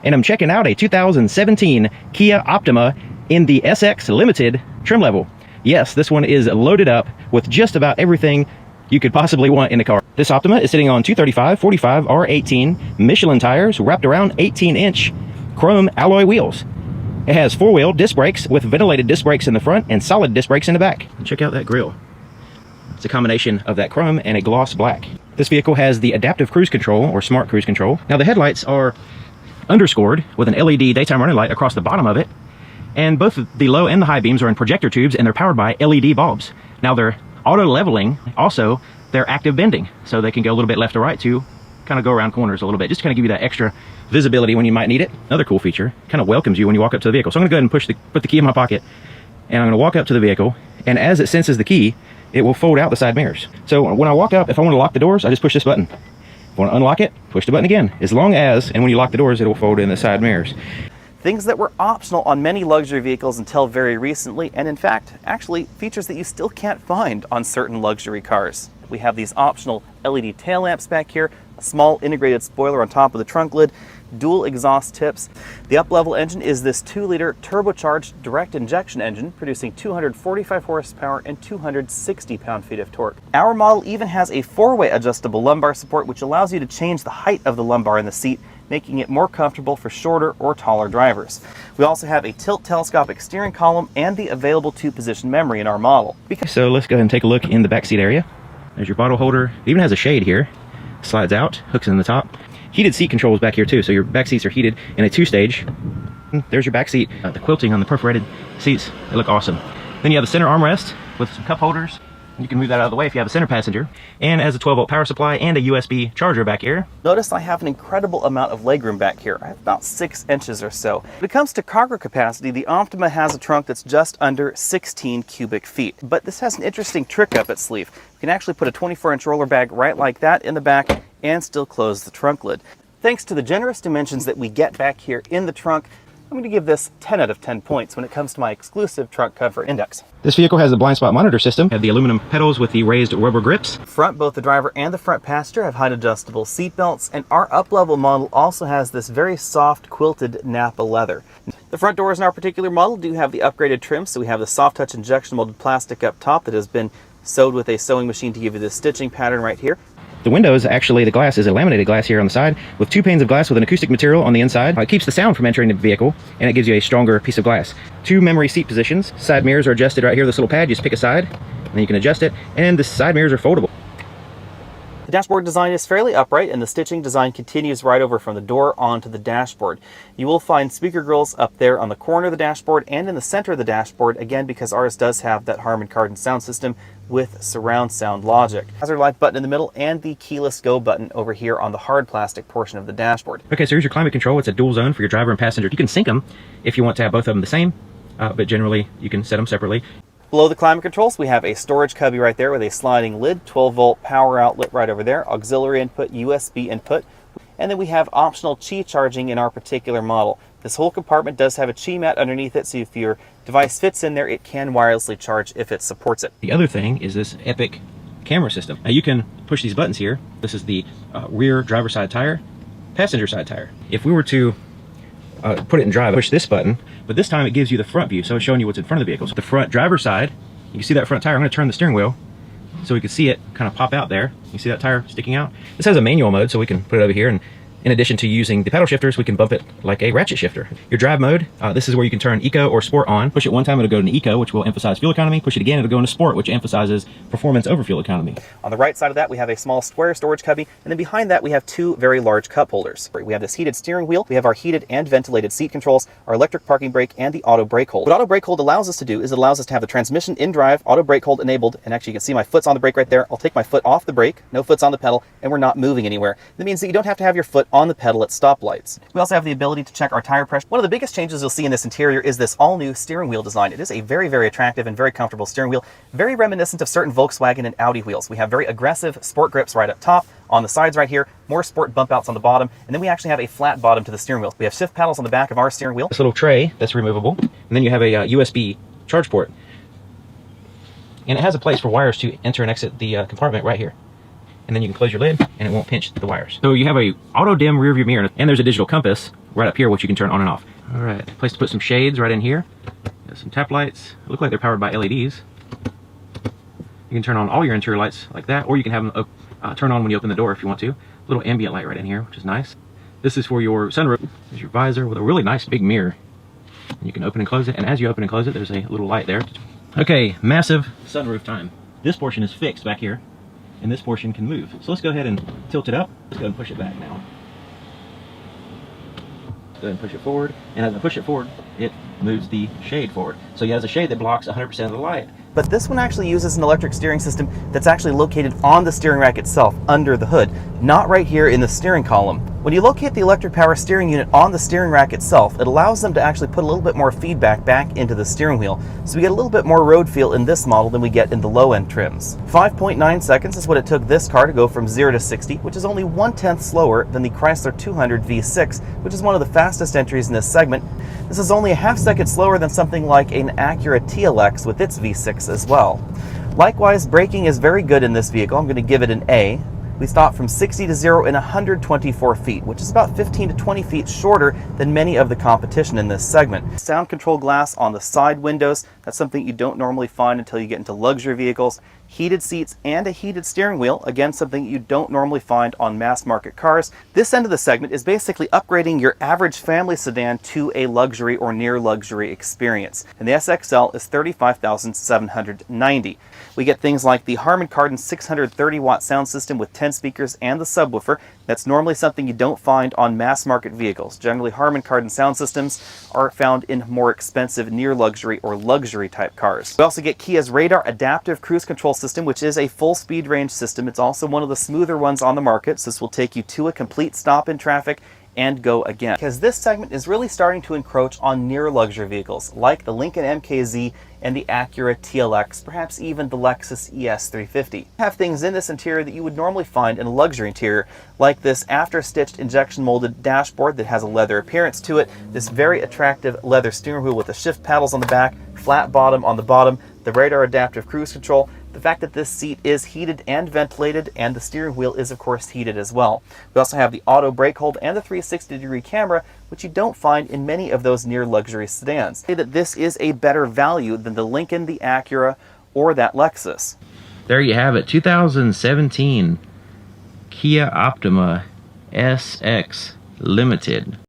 And I'm checking out a 2017 Kia Optima in the SX Limited trim level. Yes, this one is loaded up with just about everything you could possibly want in a car. This Optima is sitting on 235 45 R18 Michelin tires wrapped around 18-inch chrome alloy wheels. It has four-wheel disc brakes with ventilated disc brakes in the front and solid disc brakes in the back. Check out that grille. It's a combination of that chrome and a gloss black. This vehicle has the adaptive cruise control or smart cruise control. Now the headlights are underscored with an LED daytime running light across the bottom of it. And both the low and the high beams are in projector tubes and they're powered by LED bulbs. Now they're auto leveling, also they're active bending. So they can go a little bit left or right to kind of go around corners a little bit, just to kind of give you that extra visibility when you might need it. Another cool feature, kind of welcomes you when you walk up to the vehicle. So I'm gonna go ahead and put the key in my pocket, and I'm gonna walk up to the vehicle, and as it senses the key, it will fold out the side mirrors. So when I walk up, if I want to lock the doors, I just push this button. If I want to unlock it, push the button again. As long as, and when you lock the doors, it will fold in the side mirrors. Things that were optional on many luxury vehicles until very recently, and in fact, actually features that you still can't find on certain luxury cars. We have these optional LED tail lamps back here, a small integrated spoiler on top of the trunk lid, dual exhaust tips. The up-level engine is this 2-liter turbocharged direct injection engine producing 245 horsepower and 260 pound-feet of torque. Our model even has a 4-way adjustable lumbar support, which allows you to change the height of the lumbar in the seat, making it more comfortable for shorter or taller drivers. We also have a tilt telescopic steering column and the available 2-position memory in our model. So let's go ahead and take a look in the back seat area. There's your bottle holder. It even has a shade here. Slides out, hooks in the top. Heated seat controls back here too, so your back seats are heated in a 2-stage. There's your back seat. The quilting on the perforated seats, they look awesome. Then you have a center armrest with some cup holders. You can move that out of the way if you have a center passenger. And has a 12-volt power supply and a USB charger back here. Notice I have an incredible amount of legroom back here. I have about 6 inches or so. When it comes to cargo capacity, the Optima has a trunk that's just under 16 cubic feet. But this has an interesting trick up its sleeve. You can actually put a 24-inch roller bag right like that in the back and still close the trunk lid. Thanks to the generous dimensions that we get back here in the trunk, I'm going to give this 10 out of 10 points when it comes to my exclusive trunk comfort index. This vehicle has the blind spot monitor system, have the aluminum pedals with the raised rubber grips. Front, both the driver and the front passenger have height adjustable seat belts, and our up-level model also has this very soft quilted Napa leather. The front doors in our particular model do have the upgraded trim, so we have the soft touch injection molded plastic up top that has been sewed with a sewing machine to give you this stitching pattern right here. The windows, actually, the glass is a laminated glass here on the side with 2 panes of glass with an acoustic material on the inside. It keeps the sound from entering the vehicle, and it gives you a stronger piece of glass. 2 memory seat positions. Side mirrors are adjusted right here. This little pad, you just pick a side, and then you can adjust it, and the side mirrors are foldable. The dashboard design is fairly upright, and the stitching design continues right over from the door onto the dashboard. You will find speaker grills up there on the corner of the dashboard and in the center of the dashboard, again because ours does have that Harman Kardon sound system with surround sound logic. Hazard light button in the middle and the keyless go button over here on the hard plastic portion of the dashboard. Okay, so here's your climate control. It's a dual zone for your driver and passenger. You can sync them if you want to have both of them the same, but generally you can set them separately. Below the climate controls, we have a storage cubby right there with a sliding lid, 12-volt power outlet right over there, auxiliary input, USB input, and then we have optional Qi charging in our particular model. This whole compartment does have a Qi mat underneath it, so if your device fits in there, it can wirelessly charge if it supports it. The other thing is this epic camera system. Now you can push these buttons here. This is the rear driver side tire, passenger side tire. If we were to put it in drive, push this button, but this time it gives you the front view, so it's showing you what's in front of the vehicle. So the front driver side, you can see that front tire. I'm going to turn the steering wheel so we can see it kind of pop out there. You see that tire sticking out? This has a manual mode, so we can put it over here, and in addition to using the paddle shifters, we can bump it like a ratchet shifter. Your drive mode, this is where you can turn Eco or Sport on. Push it one time, it'll go into Eco, which will emphasize fuel economy. Push it again, it'll go into Sport, which emphasizes performance over fuel economy. On the right side of that, we have a small square storage cubby, and then behind that, we have 2 very large cup holders. We have this heated steering wheel, we have our heated and ventilated seat controls, our electric parking brake, and the auto brake hold. What auto brake hold allows us to do is it allows us to have the transmission in drive, auto brake hold enabled, and actually you can see my foot's on the brake right there. I'll take my foot off the brake, no foot's on the pedal, and we're not moving anywhere. That means that you don't have to have your foot on the pedal at stoplights. We also have the ability to check our tire pressure. One of the biggest changes you'll see in this interior is this all-new steering wheel design. It is a very, very attractive and very comfortable steering wheel, very reminiscent of certain Volkswagen and Audi wheels. We have very aggressive sport grips right up top, on the sides right here, more sport bump outs on the bottom, and then we actually have a flat bottom to the steering wheel. We have shift paddles on the back of our steering wheel. This little tray that's removable, and then you have a USB charge port. And it has a place for wires to enter and exit the compartment right here. And then you can close your lid and it won't pinch the wires. So you have a auto dim rear view mirror, and there's a digital compass right up here, which you can turn on and off. All right, place to put some shades right in here. Got some tap lights. Look like they're powered by LEDs. You can turn on all your interior lights like that, or you can have them turn on when you open the door if you want to. Little ambient light right in here, which is nice. This is for your sunroof. There's your visor with a really nice big mirror. And you can open and close it, and as you open and close it, there's a little light there. Okay, massive sunroof time. This portion is fixed back here, and this portion can move. So let's go ahead and tilt it up. Let's go ahead and push it back now. Go ahead and push it forward, and as I push it forward, it moves the shade forward. So you have a shade that blocks 100% of the light. But this one actually uses an electric steering system that's actually located on the steering rack itself, under the hood, not right here in the steering column. When you locate the electric power steering unit on the steering rack itself, it allows them to actually put a little bit more feedback back into the steering wheel. So we get a little bit more road feel in this model than we get in the low-end trims. 5.9 seconds is what it took this car to go from 0 to 60, which is only 1/10 slower than the Chrysler 200 V6, which is one of the fastest entries in this segment. This is only a half second slower than something like an Acura TLX with its V6 as well. Likewise, braking is very good in this vehicle. I'm going to give it an A. We stopped from 60 to 0 in 124 feet, which is about 15 to 20 feet shorter than many of the competition in this segment. Sound control glass on the side windows. That's something you don't normally find until you get into luxury vehicles. Heated seats and a heated steering wheel. Again, something you don't normally find on mass market cars. This end of the segment is basically upgrading your average family sedan to a luxury or near luxury experience. And the SXL is $35,790. We get things like the Harman Kardon 630 watt sound system with 10 speakers and the subwoofer. That's normally something you don't find on mass market vehicles. Generally, Harman Kardon sound systems are found in more expensive near luxury or luxury type cars. We also get Kia's radar adaptive cruise control system, which is a full speed range system. It's also one of the smoother ones on the market, so this will take you to a complete stop in traffic and go again. Because this segment is really starting to encroach on near luxury vehicles like the Lincoln MKZ and the Acura TLX, perhaps even the Lexus ES350. Have things in this interior that you would normally find in a luxury interior, like this after-stitched injection molded dashboard that has a leather appearance to it, this very attractive leather steering wheel with the shift paddles on the back, flat bottom on the bottom, the radar adaptive cruise control, the fact that this seat is heated and ventilated, and the steering wheel is of course heated as well. We also have the auto brake hold and the 360-degree camera, which you don't find in many of those near luxury sedans. Say that this is a better value than the Lincoln, the Acura, or that Lexus. There you have it, 2017 Kia Optima SX Limited.